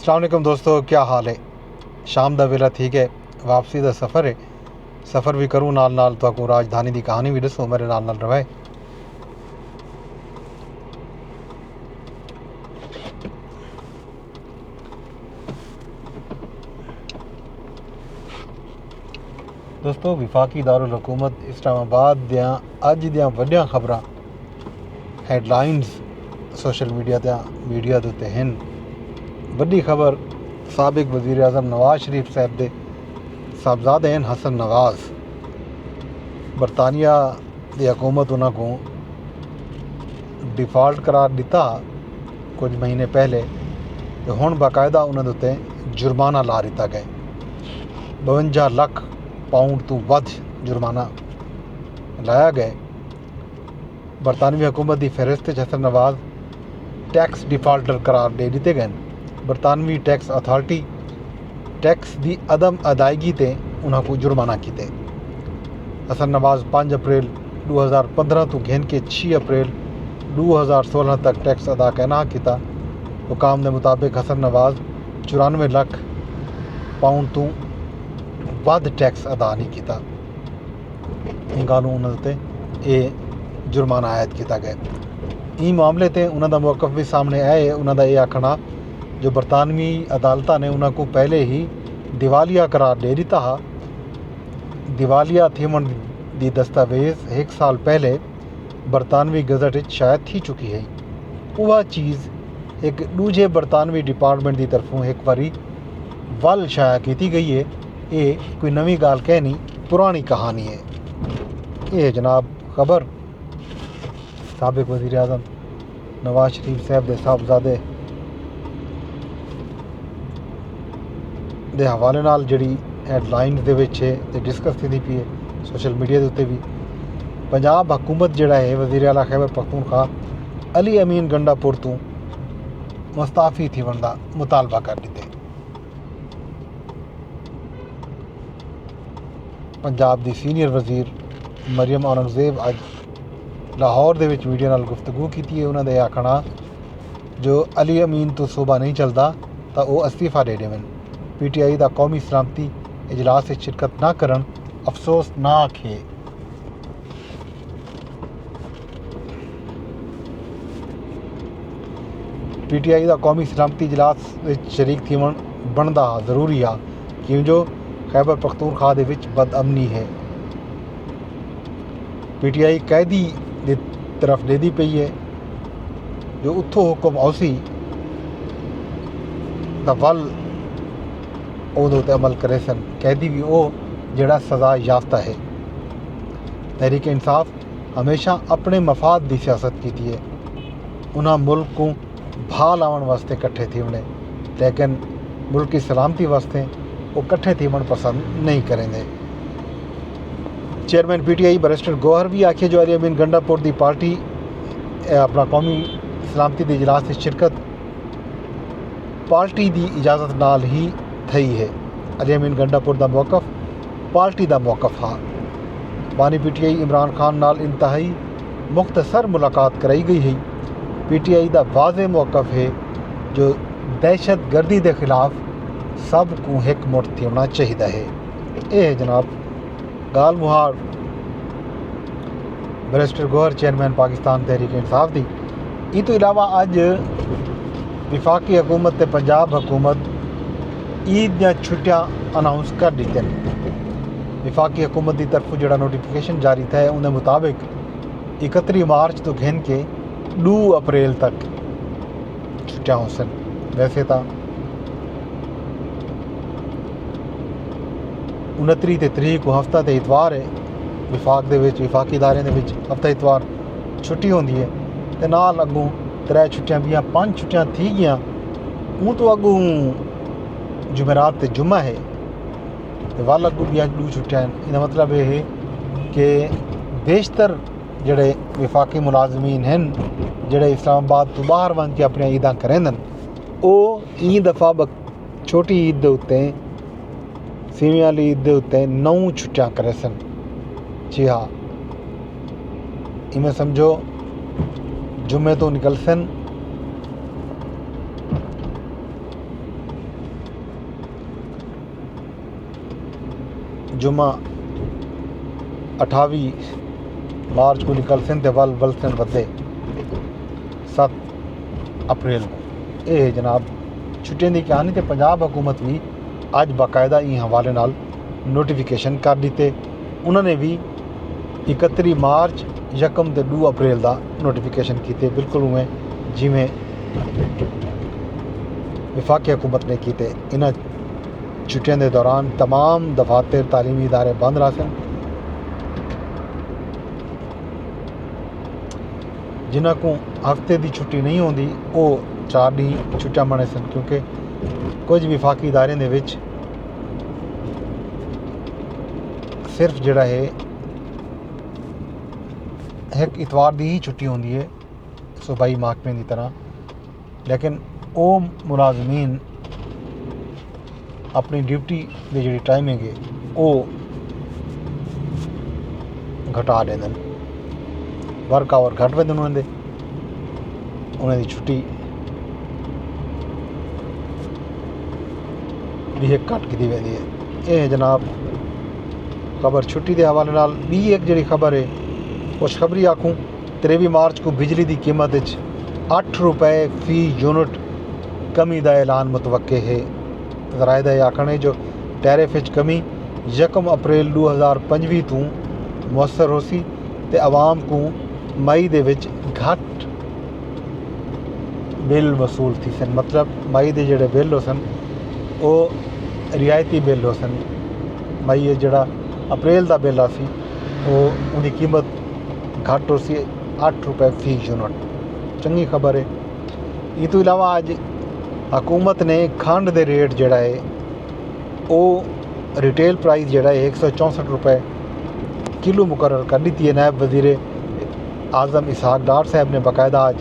अस्सलाम वालेकुम दोस्तों, क्या हाल है। शाम का वेला ठीक है, वापसी का सफ़र है। सफ़र भी करूँ नाल नाल तो राजधानी की कहानी भी दसो, मेरे नाल नाल रहे। दोस्तों, विफाकी दारुल हुकूमत इस्लामाबाद दियां अज दियां वड्डियां खबरां हैडलाइनस सोशल मीडिया मीडिया के उत्ते हैं। वड्डी खबर साबिक वज़ीर आज़म नवाज शरीफ साहब के साहबजादे हैं हसन नवाज। बरतानिया की हुकूमत उन्होंने डिफॉल्ट करार दिता कुछ महीने पहले, तो हुण बाकायदा उन्होंने उत्ते जुर्माना ला दिता गया। 52 लाख पाउंड तो वध जुर्माना लाया गया। बरतानवी हुकूमत की फहरिस्त हसन नवाज टैक्स डिफाल्टर करार दे दिते गए। बरतानवी टैक्स अथॉरिटी टैक्स की अदम अदायगी से उन्होंने जुर्माना किए। हसन नवाज 5 अप्रैल 2015 तो घेन के 6 अप्रैल 2016 तक टैक्स अदा कहना किया। हुकाम के मुताबिक हसन नवाज 94 लाख पाउंड तो वध टैक्स अदा नहीं किया। इन गलों उन्होंने ये जुर्माना आयद किया गया। इस मामले से उन्होंने मौकफ भी सामने आए है। उन्होंने ये आखना जो बरतानवी अदालत ने उन्होंने पहले ही दिवालिया करार दे दिता हा। दिवालिया थीवन की दस्तावेज़ 1 साल पहले बरतानवी गजट शायद थी चुकी है। वह चीज़ एक दूजे बरतानवी डिपार्टमेंट की तरफों एक बारी वल शाया की गई है। ये कोई नवी गाल कहनी, पुरानी कहानी है। ये जनाब खबर साबिक वज़ीर आज़म नवाज शरीफ साहब के साहबजादे के हवाले नाल जिहड़ी हैडलाइनस दे विच है ते डिस्कस थी पई है सोशल मीडिया के उत्ते भी। पंजाब हुकूमत जिहड़ा है वज़ीर आला खैबर पख्तूनख्वा अली अमीन गंडापुर तो मुस्ताफ़ी थीवन का मुतालबा कर दिते। पंजाब की सीनियर वज़ीर मरियम औरंगज़ेब अज लाहौर दे विच मीडिया नाल गुफ्तगू की है। उन्होंने आखना जो अली अमीन तो सूबा नहीं चलता तो वह अस्तीफा दे देवन। PTI का कौमी सलामती इजलास में शिरकत ना करन अफसोसनाक है। PTI का कौमी सलामती इजलास में शरीक थीवन बनता जरूरी आ, क्यों जो खैबर पख्तूनख्वा दे विच बदअमनी है। PTI कैदी की तरफ दे दी पई है जो उत्थों हुक्म आउसी दा वल उहदे उत्ते अमल करे सन। कैदी भी वो जिहड़ा सज़ा याफ्ता है। तहरीक इंसाफ हमेशा अपने मफाद की सियासत की है। उन्हें मुल्क को भा लावन वास्ते कट्ठे थीवने, लेकिन मुल्क की सलामती वास्ते वो कट्ठे थीवन पसंद नहीं करेंगे। चेयरमैन PTI बैरिस्टर गौहर भी आखे जो अली अमीन गंडापुर की पार्टी अपना कौमी सलामती के इजलास की शिरकत पार्टी की इजाज़त नाल ही थी है। अली अमीन गंडापुर का मौकफ पार्टी का मौकफ हा। बानी PTI इमरान खान नाल इंतहाई मुख्तसर मुलाकात कराई गई है। PTI का वाज़े मौकफ है जो दहशत गर्दी के खिलाफ सब को एक मुठ होना चाहिए है। ये जनाब गाल मुहार बैरिस्टर गौहर चेयरमैन पाकिस्तान तहरीक इंसाफ की। इस तो इलावा अज विफाकी हुकूमत ते पंजाब हुकूमत ईद दी छुट्टियां अनाउंस कर दी। विफाकी हुकूमत की तरफ जो नोटिफिकेशन जारी था उनके मुताबिक 31 मार्च तो घेन के 2 अप्रैल तक छुट्टियां हो सन। वैसे तो 29 तरीक को हफ्ता तो इतवार है। विफाकी इदारे हफ्ता इतवार छुट्टी होती है। तो नाल अगों 3 छुट्टियां भी 5 छुट्टियां थी गई। ऊँ तो अगों जुमेरात ते जुम्मा है तो वाल अगों भी 2 छुट्टियां। इसका मतलब यह है कि बेशतर जड़े विफाकी मुलाजमीन हैं जड़े इस्लामाबाद तो बाहर वन के अपनी ईदा करेंदन, वो ई दफ़ा छोटी ईद के उत्ते सीवियां वाली ईद के उत्ते 9 छुट्टियां करे सन। जी हाँ, इमें समझो जुम्मे तो निकल सन जुमा 28 मार्च को निकल सन ते वल सन वधे 7 अप्रैल को। ये जनाब छुट्टियां की कहानी। तो पंजाब हुकूमत भी अज बाकायदा ई हवाले नाल नोटिफिकेशन कर दिते। उन्होंने भी 31 मार्च 1 ते 2 अप्रैल का नोटिफिकेशन किए, बिल्कुल उवें जिमें विफाकी हुकूमत ने किए। इन छुट्टियों के दौरान तमाम दफातर तालीमी इदारे बंद रह सन। जिन्हों को हफ्ते की छुट्टी नहीं होती वो 4 दिन छुट्टियां मने सन, क्योंकि कुछ विफाकी इदारे दे विच सिर्फ जिहड़ा है एक इतवार की ही छुट्टी होती है सूबाई महकमे की तरह, लेकिन वो मुलाजमीन अपनी ड्यूटी की जी टाइमिंग है वो घटा देंगे। वर्क आवर घट वेंदे उन्होंने छुट्टी भी एक घट की वेंदी है। ये जनाब खबर छुट्टी के हवाले नाल। भी एक जी खबर है खुशखबरी आखूँ, 23 मार्च को बिजली की कीमत 8 रुपए फी यूनिट कमी का ऐलान मुतवक्के है। जराए का आखना है जो टैरिफ कमी 1 अप्रैल 2025 तो मुअसर हो सी ते आवाम को मई दे विच घट बिल वसूल थी सन। मतलब मई के जोड़े बिल हो सन वो रियायती बिल हो सन। मई जोड़ा अप्रैल का बिल आसी वो उनकी कीमत घट हो सी 8 रुपए फी यूनिट। चंगी खबर है। इस तो इलावा अज हुकूमत ने खंड के रेट जोड़ा है वो रिटेल प्राइस जोड़ा है 164 रुपए किलो मुकर्रर कर दी है। नायब वज़ीर आज़म इसहाक डार साहब ने बाकायदा आज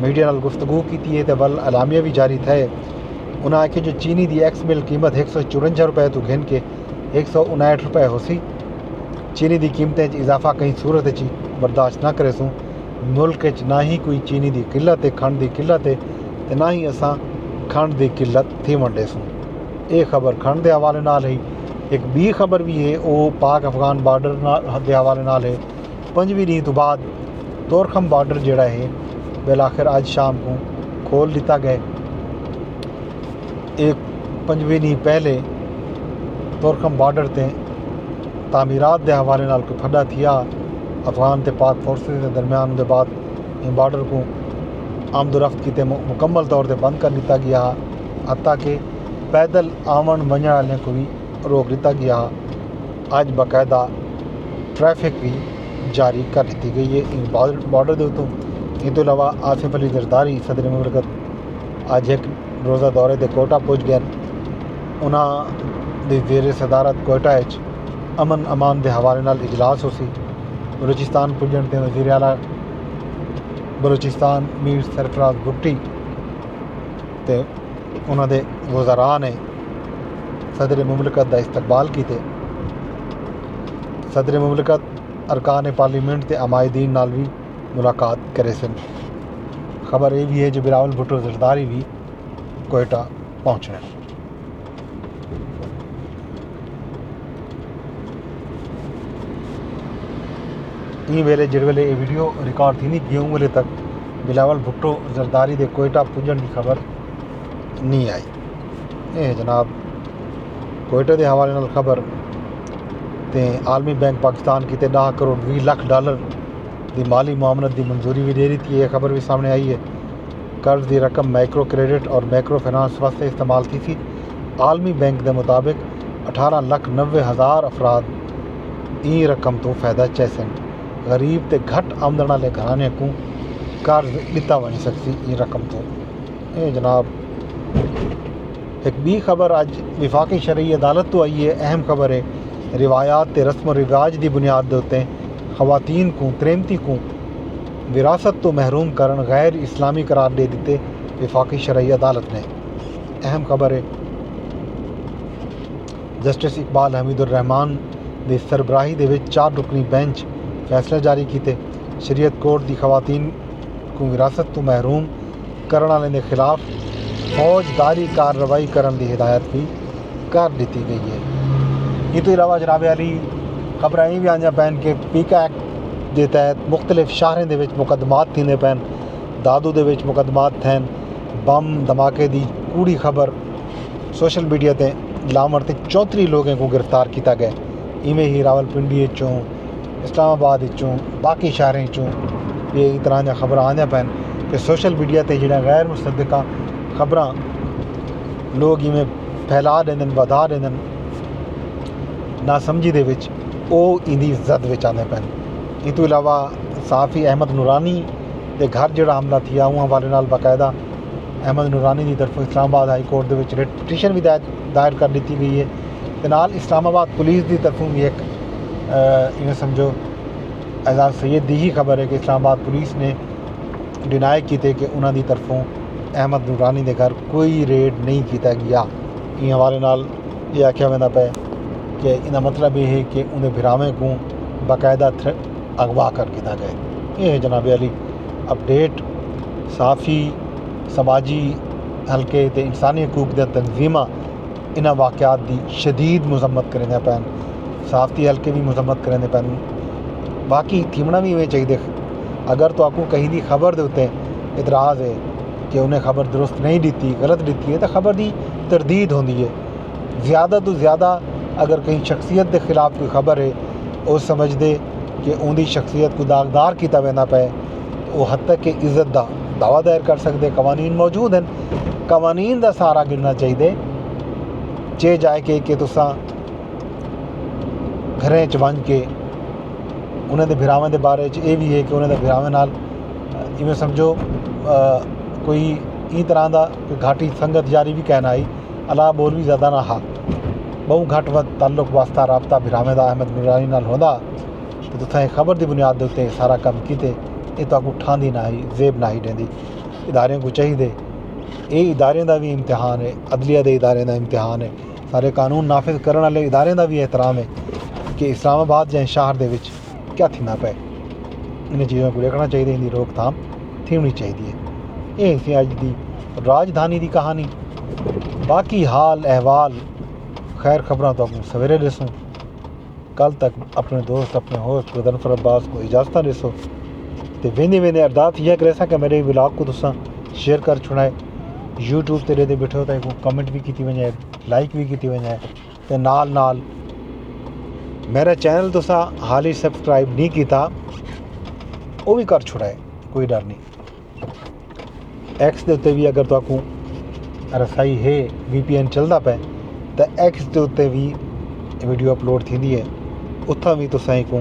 मीडिया नाल गुफ्तगू की है तो वल अलामिया भी जारी थे। उन्हें आखे जो चीनी की एक्स मिल कीमत 154 रुपए तो घिन के 159 रुपए हो सी। चीनी की कीमतें इजाफा कहीं सूरत ची बर्दाश्त ना करे सूँ। मुल्क ना ही कोई चीनी की किल्लत है, खंड की किल्लत है, तो ना ही असा खंड की किल्लत थी वंडे सूँ। ये खबर खंड के हवाले नाल है। एक बी खबर भी है वो पाक अफगान बार्डर के हवाले नाल है। 5वीं नींद तो बाद तोरखम बार्डर जोड़ा है बिल आखिर आज शाम को खोल दिता गया। एक 5वीं नींद पहले तोरखम बार्डर ते तामीरात के हवाले नाल कोई फड्डा थिया अफगान ते पाक फोर्सेस के दरमियान। उनके बाद इन बार्डर को आमदोरफ्त की मुकम्मल तौर पर बंद कर दिता गया, हत्ता कि पैदल आवन वजन वाले को भी रोक दिता गया। अज बाकायदा ट्रैफिक भी जारी कर दी गई है इन बार्डर के उत्तों। इन तो इलावा आसिफ अली जरदारी सदर मुमलकत अज एक रोज़ा दौरे से कोयटा पहुँच गए। उन्होंने जेर सदारत कोयटा अमन अमान के हवाले नाल इजलास हो सी। बलूचिस्तान पुजन ते वज़ीर आला बलूचिस्तान मीर सरफराज भुट्टी ते उन्होंने वज़रा ने सदर मुमलकत का इस्तकबाल किए। सदर मुमलकत अरकान पार्लीमेंट के अमायदीन नाल भी मुलाकात करे सन। खबर ये भी है जो बिलावल भुट्टो जरदारी भी कोयटा पहुँचने। ई वेले जिस वेले ये वीडियो रिकॉर्ड थी नहीं गेहूँ वेले तक बिलावल भुट्टो जरदारी के कोयटा पुजन की खबर नहीं आई। ये जनाब कोयटा के हवाले नाल खबर ते आलमी बैंक पाकिस्तान की 10 करोड़ 20 लाख डॉलर की माली मामलत की मंजूरी भी दे रही थी। ये खबर भी सामने आई है। कर्ज की रकम माइक्रो क्रेडिट और माइक्रो फाइनेंस वास्ते इस्तेमाल की थी। आलमी बैंक के मुताबिक 18,90,000 अफराद ई रकम तो फ़ायदा चैसन। गरीब ते घट आमदन वाले घराने को कर्ज दिता वही सकती ई रकम तो। ये जनाब एक बी खबर अज विफाकी शरई अदालत तो आई है। अहम खबर है रिवायात ते रस्म रिवाज की बुनियाद के उत्ते खवातीन को त्रेमती को विरासत तो महरूम करन गैर इस्लामी करार दे दिते विफाकी शरई अदालत ने। अहम खबर है जस्टिस इकबाल हमीदुर रहमान की सरबराही दे विच 4 रुकनी बेंच फैसला जारी किए। शरीयत कोर्ट की खवातीन को विरासत तो महरूम करने वाले के खिलाफ फौजदारी कार्रवाई करने की हिदायत भी कर दी गई है। ये तो इलावा जनाब अली खबर भी आईयां पैन कि पीका एक्ट के तहत मुख्तलिफ शहरों के मुकदमात थींदे पैन। दादू के मुकदमात थियन। बम धमाके की कूड़ी खबर सोशल मीडिया ते लामर ते 34 लोगों को गिरफ्तार किया गया। इवें ही रावलपिंडी चों, इस्लामाबाद चों, बाकी शहरों चों ये तरह दी खबर आंदियां पैन कि सोशल मीडिया ते जिहड़ा गैर मुसद्दिका खबर लोग इवें फैला देंदे वधा देंदे ना समझी दे विच ओह इंदी जद विच आंदे पैन। इन तो इलावा सहाफ़ी अहमद नूरानी के घर जो हमला थिया उन हवाले नाल बाकायदा अहमद नूरानी की तरफों इस्लामाबाद हाई कोर्ट के विच रिट पटिशन भी दायर कर दी गई है। ते नाल इस्लामाबाद पुलिस की तरफों भी एक इवें समझो एजाज सैयद की ही खबर है कि इस्लामाबाद पुलिस ने डिनाई किए कि उन्होंने तरफों अहमद नूरानी के घर कोई रेड नहीं किया गया। इन हवाले नाल ये आख्या वेंदा पे कि इनका मतलब ये है कि उन्हें भिरावें को बाकायदा अगवा कर किया गया। ये है जनाब अली अपडेट। साफ़ी समाजी हल्के ते इंसानी हकूक दी तंजीमां इन वाक़यात की शदीद मजम्मत करेंदे पैन। साफ़ी हल्के भी मजम्मत करेंदे पैन। बाकी थीमना भी इवें चाहिए। अगर तो आपको कहीं की खबर के उत्ते इतराज़ है कि उन्हें खबर दुरुस्त नहीं दी, गलत दी है, तो खबर की तरदीद होती है। ज़्यादा तो ज़्यादा अगर कहीं शख्सियत के खिलाफ कोई खबर है वो समझते कि उनकी शख्सियत को दागदार किया वेंदा पे, वो हद तक कि इज्जत का दावा दायर कर सकते। कवानीन मौजूद हैं, कवानीन का सहारा गिनना चाहिए। जे जाए कि तुसां घरें च वंज के उन्होंने भिरावें के बारे ये भी है कि उन्होंने भिरावें नाल इवें समझो कोई ई तरह का कोई घाटी संगत जारी भी कहना आई अला बोल भी ज़्यादा ना हा बहु घट वध ताल्लुक वास्ता राबता भिरावें का अहमद नूरानी नाल होंदा तो तुसां खबर की बुनियाद के उत्ते सारा काम किते। ये तो आपको ठांदी ना ही जेब ना ही देंदी। इदारे को चाहिए ये इदारे का भी इम्तिहान है, अदलिया के इदारे का इम्तिहान है, सारे कानून नाफिज करने वाले इदारे का भी एहतराम है कि इस्लामाबाद जैसे शहर के विच क्या थींदा पे। इन चीज़ों को देखना चाहिए, इनकी रोकथाम थी चाहिए। ये सी अज की राजधानी की कहानी। बाकी हाल अहवाल खैर खबर तो आपको सवेरे दसूँ। कल तक अपने दोस्त अपने होस्ट गदनफर अब्बास को इजाज़त दसो। तो वेंदे वेंदे अरदास यह करे कि मेरे ब्लॉग को तुसां शेयर कर छुड़ाए। यूट्यूब ते रेदे बैठे हो तो कमेंट भी की वजाए, लाइक भी की वजाए, तो नाल नाल मेरा चैनल तुसा हाल ही सबसक्राइब नहीं किया वो भी कर छुड़ाए, कोई डर नहीं। एक्स के उत्ते भी अगर तो आपको रसाई है VPN चलता पे तो एक्स के उत्ते भी वीडियो अपलोड थी है, उतना भी तुसां को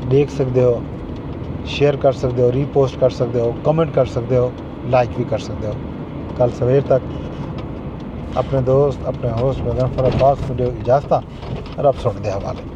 देख सकते हो, शेयर कर सकते हो, रीपोस्ट कर सकते हो, कमेंट कर सकते हो, लाइक भी कर सकते हो। कल सवेर तक अपने दोस्त अपने होस्ट गदनफर अब्बास को इजाज़त रब सुन दे हवाले।